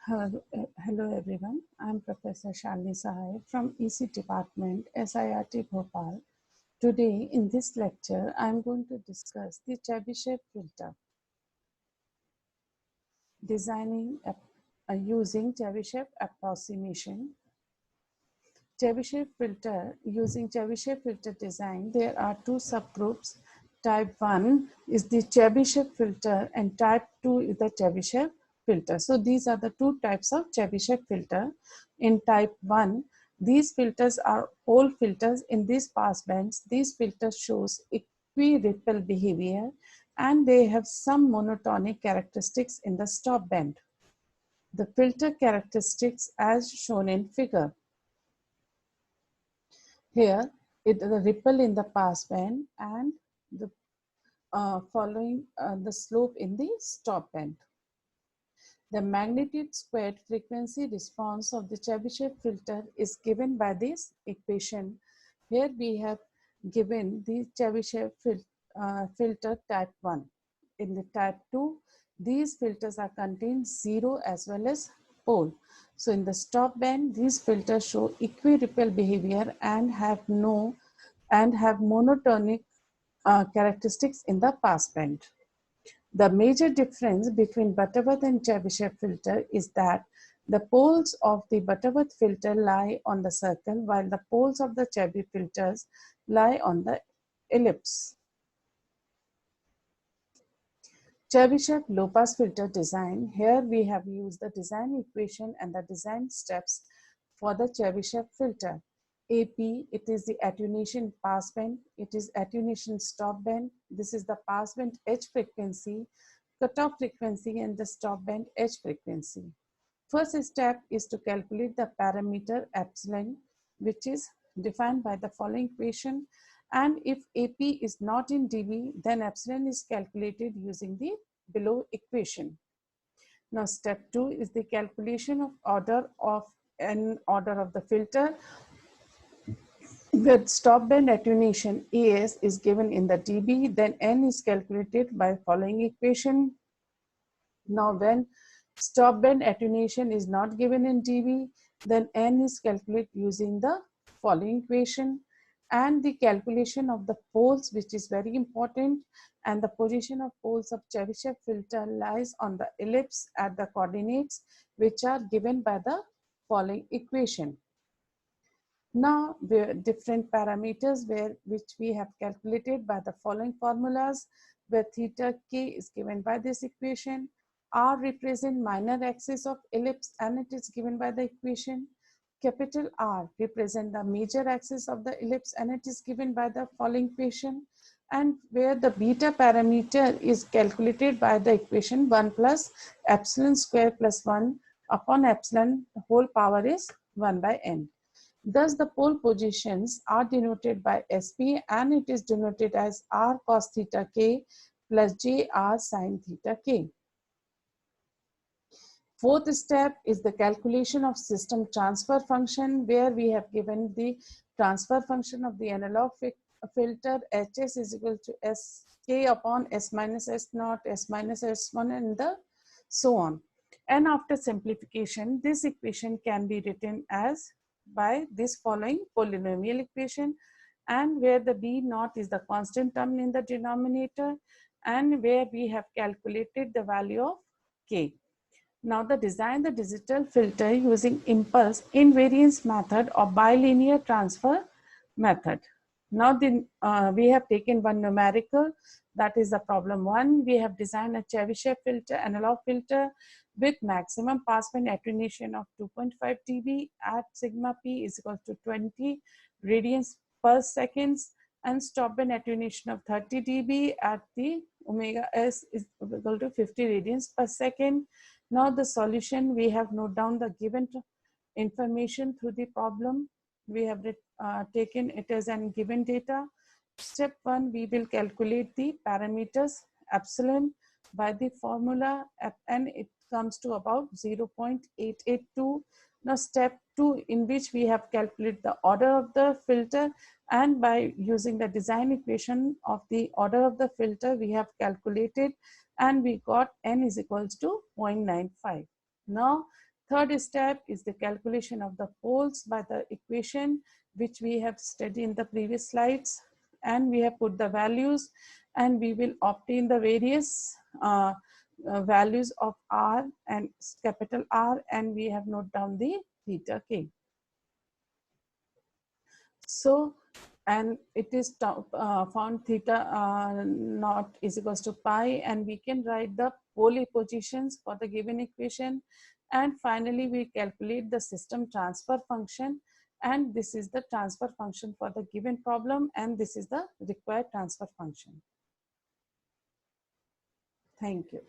Hello everyone. I'm Professor Shalini Sahay from EC Department, Sirt Bhopal. Today in this lecture, I'm going to discuss the Chebyshev filter, designing using Chebyshev approximation. Chebyshev filter, using Chebyshev filter design, there are two subgroups. Type 1 is the Chebyshev filter and type 2 is the Chebyshev filter. So these are the two types of Chebyshev filter. In type 1, these filters are pole filters in these passbands. These filters shows equi-ripple behavior and they have some monotonic characteristics in the stop band. The filter characteristics as shown in figure. Here, it is a ripple in the passband and the following the slope in the stop band. The magnitude squared frequency response of the Chebyshev filter is given by this equation. Here we have given the Chebyshev filter type 1. In the type 2, these filters are contained 0 as well as pole. So in the stop band, these filters show equi-ripple behavior and have monotonic characteristics in the passband. The major difference between Butterworth and Chebyshev filter is that the poles of the Butterworth filter lie on the circle while the poles of the Chebyshev filters lie on the ellipse. Chebyshev low-pass filter design. Here we have used the design equation and the design steps for the Chebyshev filter. AP, it is the attenuation passband, it is attenuation stop band, this is the passband H frequency, cutoff frequency and the stop band H frequency. First step is to calculate the parameter epsilon, which is defined by the following equation, and if AP is not in dB, then epsilon is calculated using the below equation. Now step 2 is the calculation of order of the filter. With stop band attenuation, AS is given in the dB, then N is calculated by following equation. Now when stop band attenuation is not given in dB, then N is calculated using the following equation, and the calculation of the poles, which is very important, and the position of poles of Chebyshev filter lies on the ellipse at the coordinates which are given by the following equation. Now, different parameters which we have calculated by the following formulas, where theta k is given by this equation, r represent minor axis of ellipse and it is given by the equation, capital R represent the major axis of the ellipse and it is given by the following equation, and where the beta parameter is calculated by the equation 1 plus epsilon square plus 1 upon epsilon whole power is 1 by n. Thus, the pole positions are denoted by SP and it is denoted as R cos theta k plus JR sin theta k. Fourth step is the calculation of system transfer function, where we have given the transfer function of the analog filter HS is equal to SK upon S minus S naught, S minus S1 and so on. And after simplification, this equation can be written as by this following polynomial equation, and where the B naught is the constant term in the denominator and where we have calculated the value of K. Now design the digital filter using impulse invariance method or bilinear transfer method. Now we have taken one numerical, that is the problem 1. We have designed a Chebyshev filter, analog filter with maximum passband attenuation of 2.5 dB at sigma p is equal to 20 radians per second and stop band attenuation of 30 dB at the omega s is equal to 50 radians per second. Now the solution, we have noted down the given information through the problem. We have taken it as an given data. Step 1, we will calculate the parameters epsilon by the formula and it comes to about 0.882. Now step 2, in which we have calculated the order of the filter, and by using the design equation of the order of the filter we have calculated and we got n is equals to 0.95. Now Third step is the calculation of the poles by the equation which we have studied in the previous slides, and we have put the values, and we will obtain the various values of R and capital R, and we have noted down the theta k. So, and it is found theta naught is equals to pi, and we can write the pole positions for the given equation. And finally, we calculate the system transfer function, and this is the transfer function for the given problem, and this is the required transfer function. Thank you.